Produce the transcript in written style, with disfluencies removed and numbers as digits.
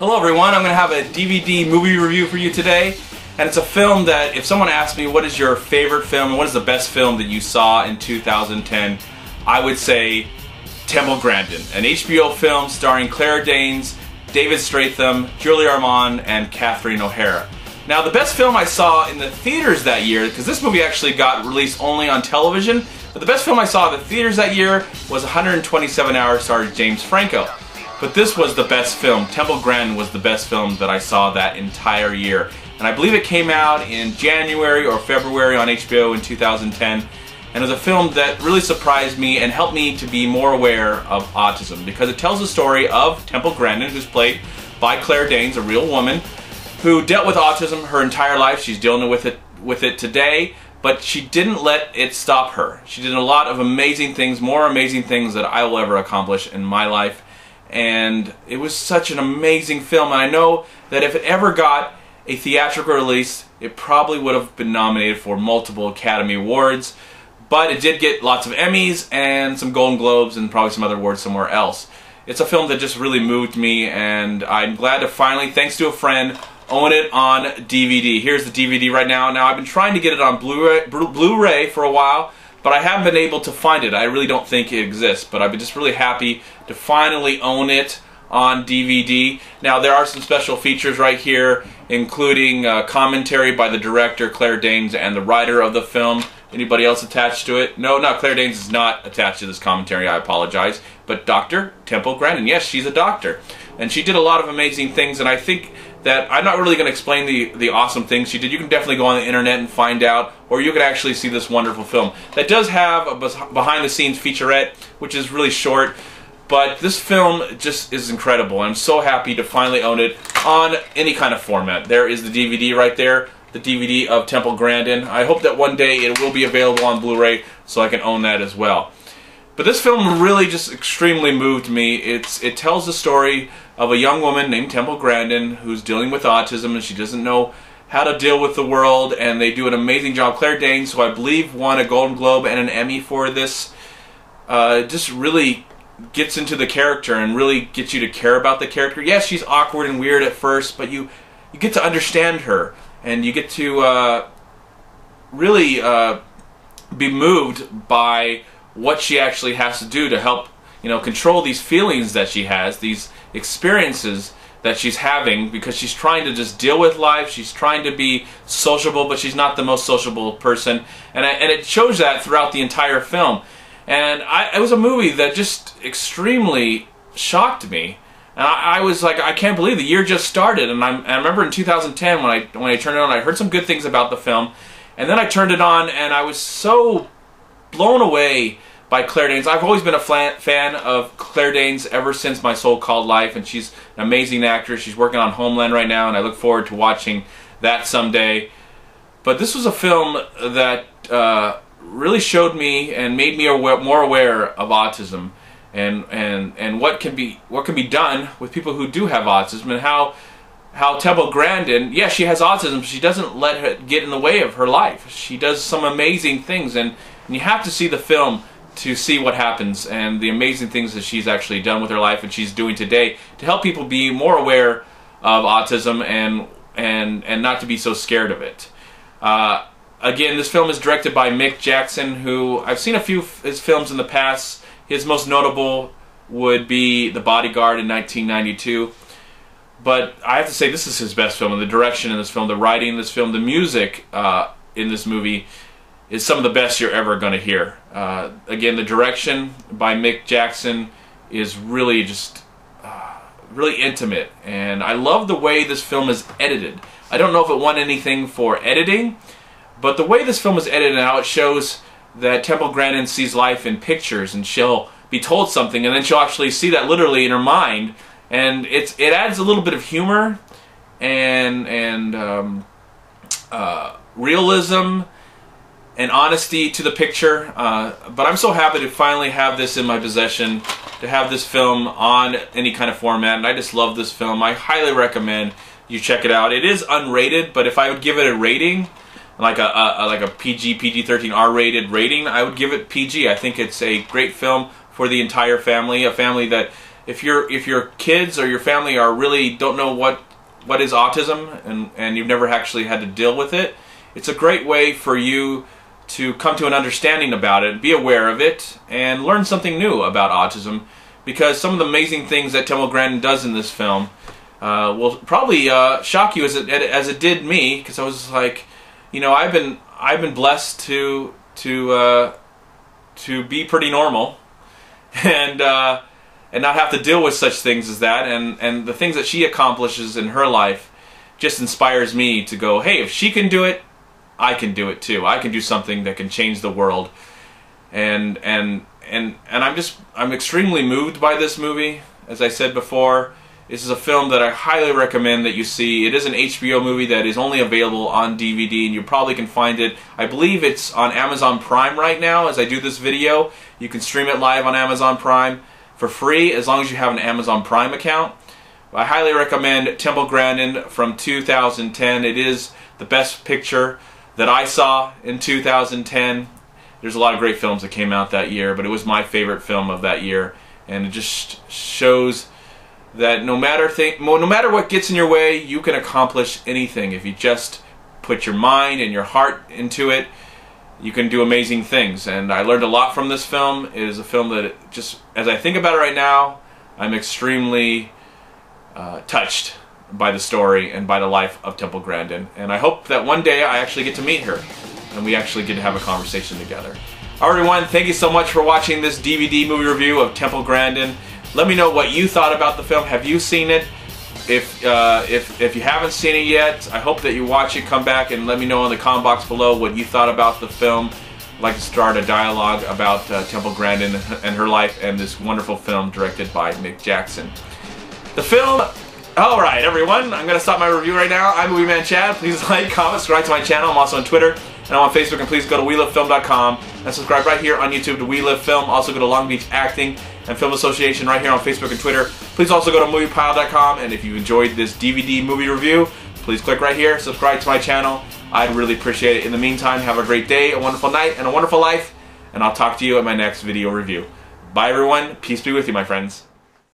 Hello everyone, I'm going to have a DVD movie review for you today, and it's a film that if someone asked me what is your favorite film, what is the best film that you saw in 2010, I would say Temple Grandin, an HBO film starring Claire Danes, David Stratham, Julie Armand, and Catherine O'Hara. Now the best film I saw in the theaters that year, because this movie actually got released only on television, but the best film I saw in the theaters that year was 127 Hours starring James Franco. But this was the best film. Temple Grandin was the best film that I saw that entire year. And I believe it came out in January or February on HBO in 2010. And it was a film that really surprised me and helped me to be more aware of autism, because it tells the story of Temple Grandin, who's played by Claire Danes, a real woman, who dealt with autism her entire life. She's dealing with it today, but she didn't let it stop her. She did a lot of amazing things, more amazing things that I will ever accomplish in my life. And it was such an amazing film, and I know that if it ever got a theatrical release, it probably would have been nominated for multiple Academy Awards, but it did get lots of Emmys and some Golden Globes and probably some other awards somewhere else. It's a film that just really moved me, and I'm glad to finally, thanks to a friend, own it on DVD. Here's the DVD right now. Now I've been trying to get it on Blu-ray for a while, but I haven't been able to find it. I really don't think it exists, but I've been just really happy to finally own it on DVD. Now there are some special features right here, including commentary by the director Claire Danes and the writer of the film. Anybody else attached to it? No, Claire Danes is not attached to this commentary, I apologize. But Dr. Temple Grandin, yes, she's a doctor. And she did a lot of amazing things, and I think that I'm not really going to explain the awesome things she did. You can definitely go on the internet and find out, or you can actually see this wonderful film. That does have a behind-the-scenes featurette, which is really short, but this film just is incredible. I'm so happy to finally own it on any kind of format. There is the DVD right there, the DVD of Temple Grandin. I hope that one day it will be available on Blu-ray so I can own that as well. But this film really just extremely moved me. It tells the story of a young woman named Temple Grandin who's dealing with autism, and she doesn't know how to deal with the world, and they do an amazing job. Claire Danes, who I believe won a Golden Globe and an Emmy for this, just really gets into the character and really gets you to care about the character. Yes, she's awkward and weird at first, but you get to understand her, and you get to really be moved by what she actually has to do to help, control these feelings that she has, these experiences that she's having, because she's trying to just deal with life. She's trying to be sociable, but she's not the most sociable person, and it shows that throughout the entire film. And it was a movie that just extremely shocked me. And I was like, I can't believe the year just started. And I remember in 2010 when I turned it on, I heard some good things about the film, and then I turned it on and I was so blown away by Claire Danes. I've always been a fan of Claire Danes ever since My So-Called Life, and she's an amazing actress. She's working on Homeland right now, and I look forward to watching that someday. But this was a film that really showed me and made me more aware of autism, and what can be done with people who do have autism, and how Temple Grandin, yeah, she has autism, but she doesn't let it get in the way of her life. She does some amazing things, and you have to see the film to see what happens and the amazing things that she's actually done with her life and she's doing today to help people be more aware of autism and not to be so scared of it. Again, this film is directed by Mick Jackson, who I've seen a few of his films in the past. His most notable would be The Bodyguard in 1992. But I have to say, this is his best film. And the direction in this film, the writing in this film, the music in this movie is some of the best you're ever going to hear. Again, the direction by Mick Jackson is really just really intimate. And I love the way this film is edited. I don't know if it won anything for editing, but the way this film is edited and how it shows that Temple Grandin sees life in pictures, and she'll be told something and then she'll actually see that literally in her mind, and it adds a little bit of humor and realism and honesty to the picture. But I'm so happy to finally have this in my possession, to have this film on any kind of format, and I just love this film. I highly recommend you check it out. It is unrated, but if I would give it a rating, like a PG-13 R-rated rating, I would give it PG. I think it's a great film for the entire family, a family that if your kids or your family are really don't know what is autism and you've never actually had to deal with it, it's a great way for you to come to an understanding about it, be aware of it, and learn something new about autism, because some of the amazing things that Temple Grandin does in this film will probably shock you as it did me, because I was like, you know, I've been blessed to be pretty normal and not have to deal with such things as that, and the things that she accomplishes in her life just inspires me to go, hey, if she can do it, I can do it too. I can do something that can change the world. And I'm extremely moved by this movie. As I said before, this is a film that I highly recommend that you see. It is an HBO movie that is only available on DVD, and you probably can find it. I believe it's on Amazon Prime right now as I do this video. You can stream it live on Amazon Prime for free as long as you have an Amazon Prime account. I highly recommend Temple Grandin from 2010. It is the best picture that I saw in 2010. There's a lot of great films that came out that year, but it was my favorite film of that year, and it just shows that no matter what gets in your way, you can accomplish anything. If you just put your mind and your heart into it, you can do amazing things. And I learned a lot from this film. It is a film that just, as I think about it right now, I'm extremely touched by the story and by the life of Temple Grandin. And I hope that one day I actually get to meet her and we actually get to have a conversation together. Alright everyone, thank you so much for watching this DVD movie review of Temple Grandin. Let me know what you thought about the film. Have you seen it? If you haven't seen it yet, I hope that you watch it. Come back and let me know in the comment box below what you thought about the film. I'd like to start a dialogue about Temple Grandin and her life and this wonderful film directed by Mick Jackson. The film... Alright everyone, I'm going to stop my review right now. I'm MovieManCHAD. Please like, comment, subscribe to my channel. I'm also on Twitter and I'm on Facebook, and please go to WeLiveFilm.com and subscribe right here on YouTube to We Live Film. Also go to Long Beach Acting and Film Association right here on Facebook and Twitter. Please also go to MoviePile.com, and if you enjoyed this DVD movie review, please click right here, subscribe to my channel. I'd really appreciate it. In the meantime, have a great day, a wonderful night, and a wonderful life, and I'll talk to you at my next video review. Bye everyone, peace be with you my friends.